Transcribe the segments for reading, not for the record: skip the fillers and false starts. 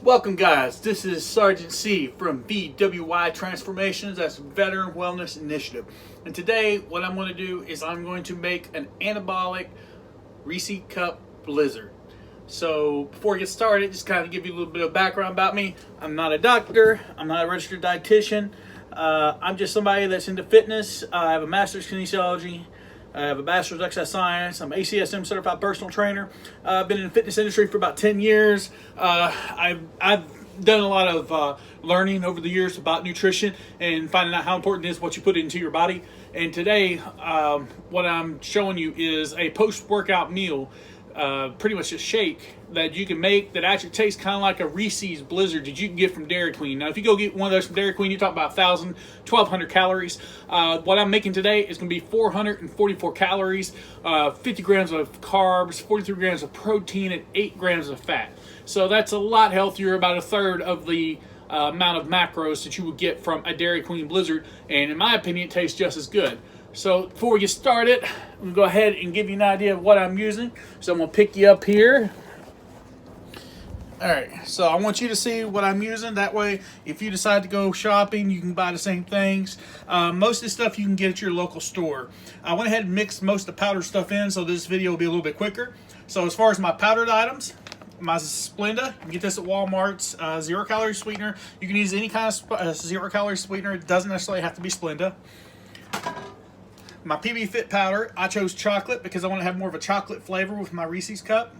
Welcome guys, this is Sergeant C from VWI Transformations, that's Veteran Wellness Initiative. And today what I'm going to do is I'm going to make an Anabolic Reese cup blizzard. So before we get started, just kind of give you a little bit of background about me. I'm not a doctor, I'm not a registered dietitian. I'm just somebody that's into fitness. I have a master's in kinesiology. I have a bachelor's of exercise science. I'm ACSM certified personal trainer. I've been in the fitness industry for about 10 years. I've done a lot of learning over the years about nutrition and finding out how important it is what you put into your body. And today, what I'm showing you is a post-workout meal, pretty much a shake that you can make that actually tastes kind of like a Reese's Blizzard that you can get from Dairy Queen. Now, if you go get one of those from Dairy Queen, you talk about 1,000, 1,200 calories. What I'm making today is going to be 444 calories, 50 grams of carbs, 43 grams of protein, and 8 grams of fat. So that's a lot healthier, about a third of the amount of macros that you would get from a Dairy Queen Blizzard. And in my opinion, it tastes just as good. So before we get started, I'm going to go ahead and give you an idea of what I'm using. So I'm going to pick you up here. Alright, so I want you to see what I'm using. That way, if you decide to go shopping, you can buy the same things. Most of this stuff you can get at your local store. I went ahead and mixed most of the powdered stuff in, so this video will be a little bit quicker. So as far as my powdered items, my Splenda, you can get this at Walmart's, 0 calorie sweetener. You can use any kind of 0 calorie sweetener. It doesn't necessarily have to be Splenda. My PB Fit powder, I chose chocolate because I want to have more of a chocolate flavor with my Reese's cup.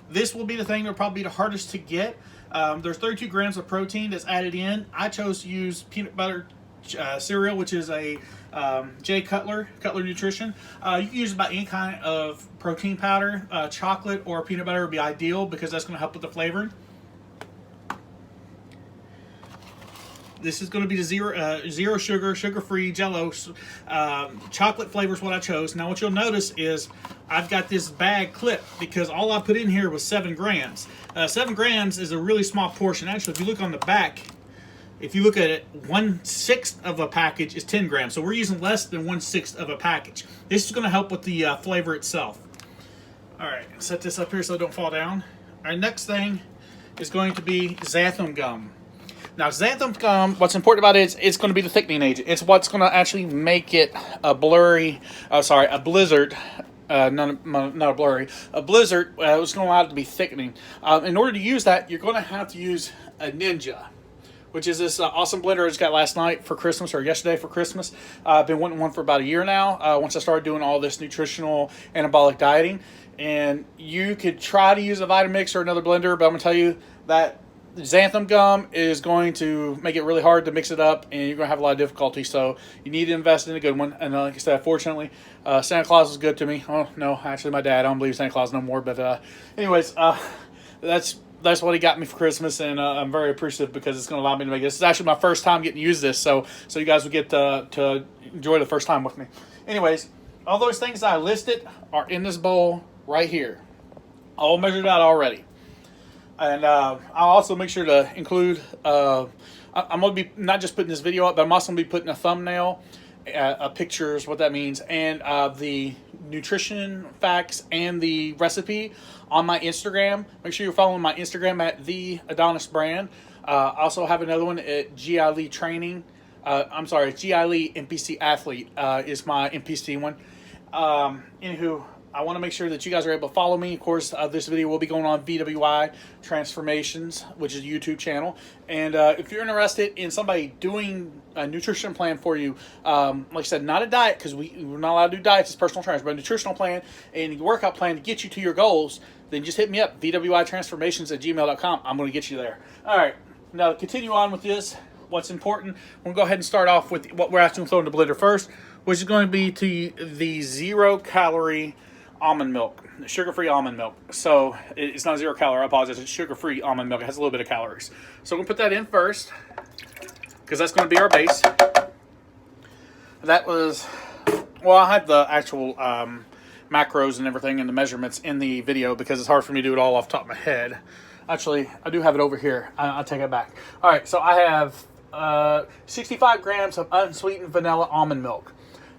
This will be the thing that'll probably be the hardest to get. There's 32 grams of protein that's added in. I chose to use peanut butter cereal, which is a Cutler Nutrition. You can use about any kind of protein powder. Chocolate or peanut butter would be ideal because that's going to help with the flavoring. This is going to be the zero sugar, sugar-free jello. Chocolate flavor is what I chose. Now what you'll notice is I've got this bag clipped because all I put in here was 7 grams. 7 grams is a really small portion. Actually, if you look on the back, if you look at it, 1/6 of a package is 10 grams. So we're using less than 1/6 of a package. This is going to help with the flavor itself. All right, set this up here so it don't fall down. All right, next thing is going to be xanthan gum. Now, xanthan gum, what's important about it is it's going to be the thickening agent. It's what's going to actually make it a blizzard, not a blizzard. A blizzard is going to allow it to be thickening. In order to use that, you're going to have to use a Ninja, which is this awesome blender I just got last night for Christmas, or yesterday for Christmas. I've been wanting one for about a year now, once I started doing all this nutritional anabolic dieting. And you could try to use a Vitamix or another blender, but I'm going to tell you that xanthan gum is going to make it really hard to mix it up, and you're going to have a lot of difficulty. So you need to invest in a good one. And like I said, fortunately, Santa Claus is good to me. Oh no, actually my dad, I don't believe Santa Claus no more. But anyways, that's what he got me for Christmas, and I'm very appreciative because it's going to allow me to make this. It's actually my first time getting to use this, so you guys will get to enjoy the first time with me. Anyways, all those things I listed are in this bowl right here, all measured out already. And I'll also make sure to include, I'm going to be not just putting this video up, but I'm also going to be putting a thumbnail, pictures, what that means, and the nutrition facts and the recipe on my Instagram. Make sure you're following my Instagram at the Adonis brand. I also have another one at GI Lee Training. GI Lee NPC Athlete is my NPC one. Anywho, I want to make sure that you guys are able to follow me. Of course, this video will be going on VWI Transformations, which is a YouTube channel. And if you're interested in somebody doing a nutrition plan for you, like I said, not a diet, because we're not allowed to do diets as personal trainers, but a nutritional plan and a workout plan to get you to your goals, then just hit me up, VWITransformations@gmail.com. I'm going to get you there. All right, now to continue on with this, what's important, we'll go ahead and start off with what we're actually going to throw in the blender first, which is going to be the 0 calorie almond milk, sugar-free almond milk. So it's not 0 calorie, I apologize, it's sugar-free almond milk. It has a little bit of calories. So we're going to put that in first because that's going to be our base. That was, well, I had the actual macros and everything and the measurements in the video because it's hard for me to do it all off the top of my head. Actually, I do have it over here. I'll take it back. All right, so I have 65 grams of unsweetened vanilla almond milk.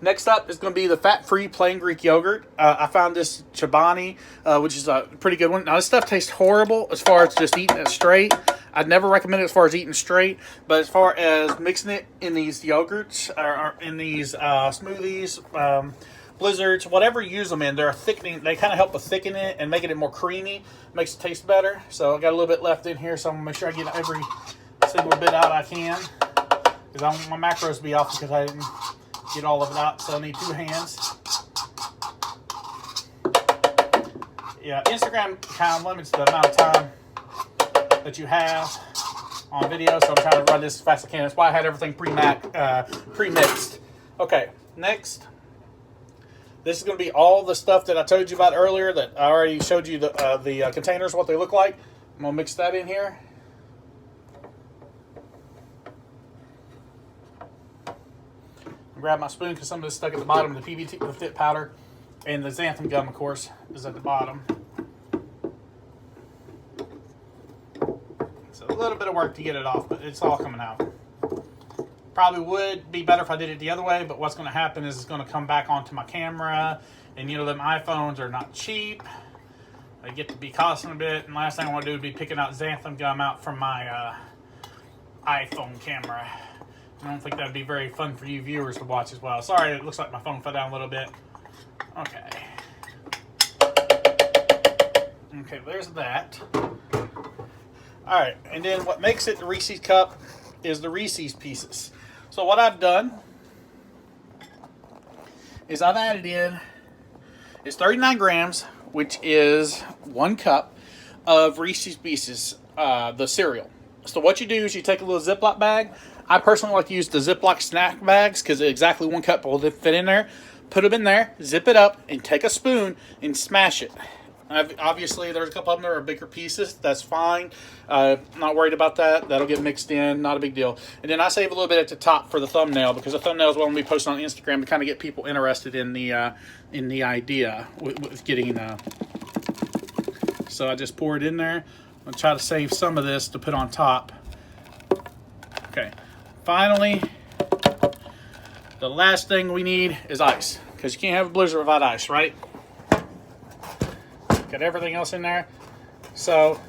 Next up is going to be the fat-free plain Greek yogurt. I found this Chobani, which is a pretty good one. Now, this stuff tastes horrible as far as just eating it straight. I'd never recommend it as far as eating straight, but as far as mixing it in these yogurts or in these smoothies, blizzards, whatever you use them in, they're thickening. They kind of help with thickening it and making it more creamy. Makes it taste better. So I got a little bit left in here, so I'm gonna make sure I get every single bit out I can, because I want my macros to be off because I didn't get all of it out. So I need 2 hands. Yeah, Instagram kind of limits the amount of time that you have on video, so I'm trying to run this as fast as I can. That's why I had everything pre-mixed. Okay, next. This is going to be all the stuff that I told you about earlier that I already showed you the containers, what they look like. I'm going to mix that in here. Grab my spoon because some of this stuck at the bottom. The PBT, the fit powder, and the xanthan gum, of course, is at the bottom. It's a little bit of work to get it off, but it's all coming out. Probably would be better if I did it the other way, but what's going to happen is it's going to come back onto my camera, and you know them iPhones are not cheap. They get to be costing a bit, and last thing I want to do would be picking out xanthan gum out from my iPhone camera. I don't think that would be very fun for you viewers to watch as well. Sorry, it looks like my phone fell down a little bit. Okay. Okay, there's that. Alright, and then what makes it the Reese's cup is the Reese's Pieces. So what I've done is I've added in, it's 39 grams, which is 1 cup of Reese's Pieces, the cereal. So what you do is you take a little Ziploc bag. I personally like to use the Ziploc snack bags because exactly 1 cup will fit in there. Put them in there, zip it up, and take a spoon and smash it. Obviously, there's a couple of them that are bigger pieces. That's fine. Not worried about that. That'll get mixed in. Not a big deal. And then I save a little bit at the top for the thumbnail, because the thumbnail is what I'm going to be posting on Instagram to kind of get people interested in the idea with getting. So I just pour it in there. I'm going to try to save some of this to put on top. Okay. Finally, the last thing we need is ice, because you can't have a blizzard without ice, right? Got everything else in there. So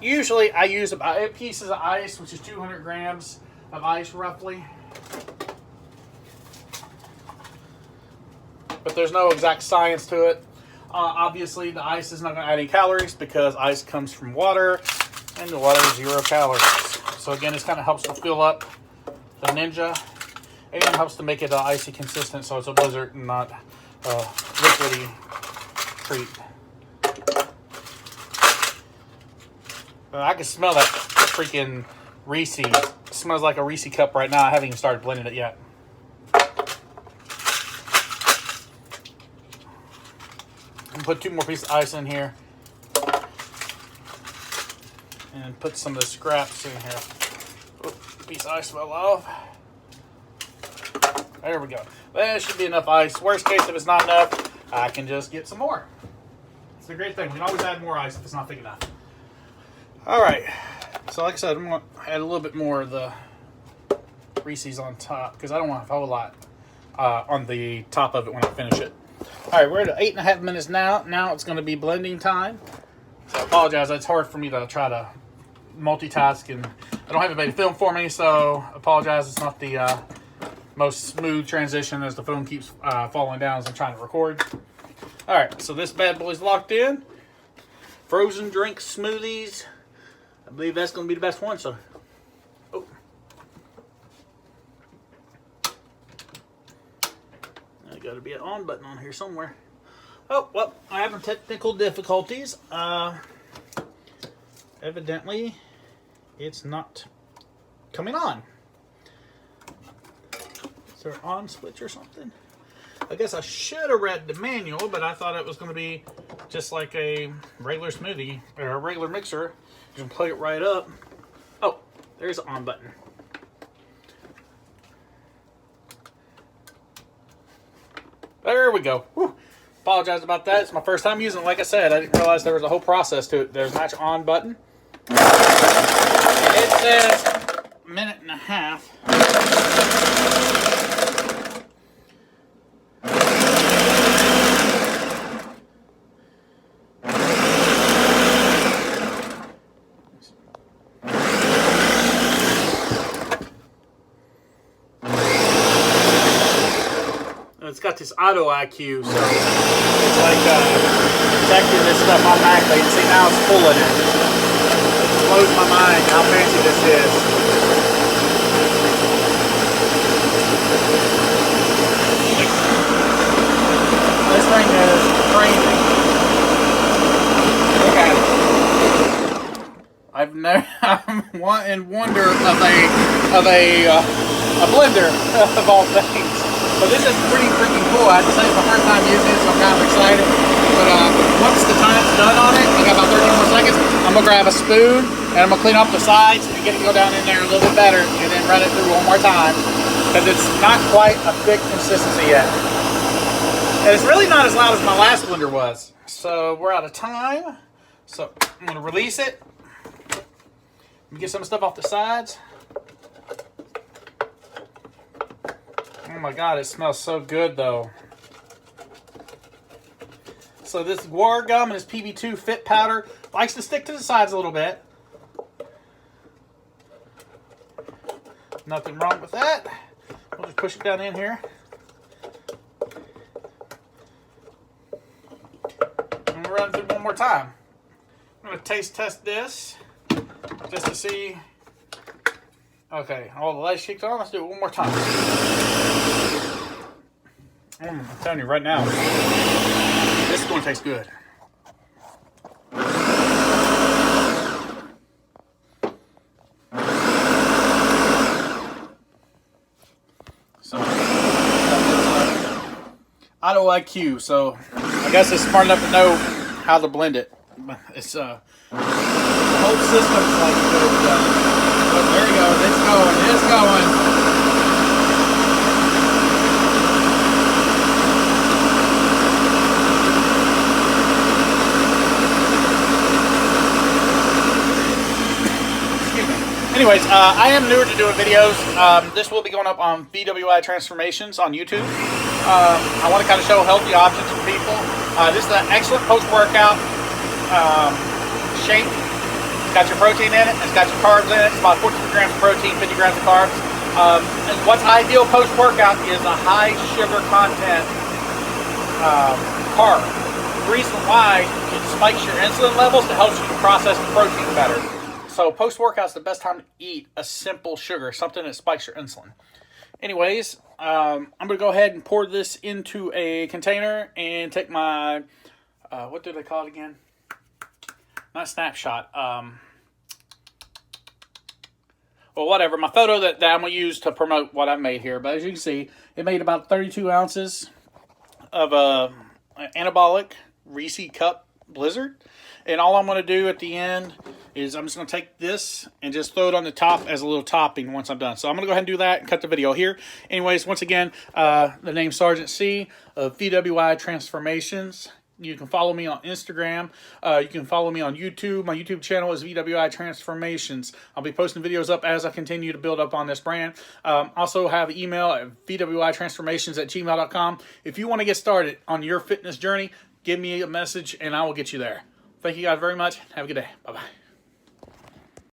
usually I use about 8 pieces of ice, which is 200 grams of ice roughly. But there's no exact science to it. Obviously the ice is not going to add any calories because ice comes from water, and the water is 0 calories. So again, this kind of helps to fill up the Ninja, and helps to make it icy consistent, so it's a blizzard and not a liquidy treat. I can smell that freaking Reese. It smells like a Reese cup right now. I haven't even started blending it yet. I'm gonna put 2 more pieces of ice in here, and put some of the scraps in here. Oh, piece of ice fell off. There we go. That should be enough ice. Worst case, if it's not enough, I can just get some more. It's a great thing. We can always add more ice if it's not thick enough. Alright, so like I said, I'm going to add a little bit more of the Reese's on top, because I don't want to have a whole lot on the top of it when I finish it. Alright, we're at 8.5 minutes now. Now it's going to be blending time. So I apologize, it's hard for me to try to multitask, and I don't have anybody to film for me, so I apologize. It's not the most smooth transition as the phone keeps falling down as I'm trying to record. Alright, so this bad boy's locked in. Frozen drink smoothies. I believe that's going to be the best one, so. Oh. There's got to be an on button on here somewhere. Oh, well, I'm having technical difficulties. Evidently, it's not coming on. Is there an on switch or something? I guess I should have read the manual, but I thought it was going to be just like a regular smoothie or a regular mixer. You can plug it right up. Oh, there's the on button. There we go. Whew. Apologize about that. It's my first time using it. Like I said, I didn't realize there was a whole process to it. There's an actual on button. It says a minute and a half. it's got this auto IQ, so it's like detecting this stuff automatically. And see, now it's pulling it. It blows my mind how fancy this is. This thing is crazy. Look at it. I'm in wonder of a blender of all things. So this is pretty freaking cool. I have to say it's my first time using it, so I'm kind of excited. But once the time's done on it, I got about 30 more seconds, I'm gonna grab a spoon and I'm gonna clean off the sides and get it to go down in there a little bit better, and then run it through one more time, because it's not quite a thick consistency yet. And it's really not as loud as my last blender was. So we're out of time. So I'm gonna release it. Get some stuff off the sides. Oh my God, it smells so good though. So this guar gum and this PB2 fit powder likes to stick to the sides a little bit. Nothing wrong with that. We'll just push it down in here. And we'll run through one more time. I'm going to taste test this just to see. Okay, all the lights kicked on. Let's do it one more time. I'm telling you right now, this is going to taste good. So, auto IQ. So, I guess it's smart enough to know how to blend it. It's the whole system's like good. But there you go. It's going. It's going. Anyways, I am newer to doing videos. This will be going up on VWI Transformations on YouTube. I want to kind of show healthy options for people. This is an excellent post-workout shake. It's got your protein in it. It's got your carbs in it. It's about 14 grams of protein, 50 grams of carbs. And what's ideal post-workout is a high sugar content carb. The reason why it spikes your insulin levels to help you process the protein better. So post-workout is the best time to eat a simple sugar, something that spikes your insulin. Anyways, I'm going to go ahead and pour this into a container and take my, what do they call it again? Not snapshot. Well, whatever. My photo that I'm going to use to promote what I've made here. But as you can see, it made about 32 ounces of Anabolic Reese cup blizzard. And all I'm going to do at the end is I'm just going to take this and just throw it on the top as a little topping once I'm done. So I'm going to go ahead and do that and cut the video here. Anyways, once again, the name's Sergeant C of VWI Transformations. You can follow me on Instagram. You can follow me on YouTube. My YouTube channel is VWI Transformations. I'll be posting videos up as I continue to build up on this brand. Also have email at vwitransformations@gmail.com. If you want to get started on your fitness journey, give me a message and I will get you there. Thank you guys very much. Have a good day. Bye-bye.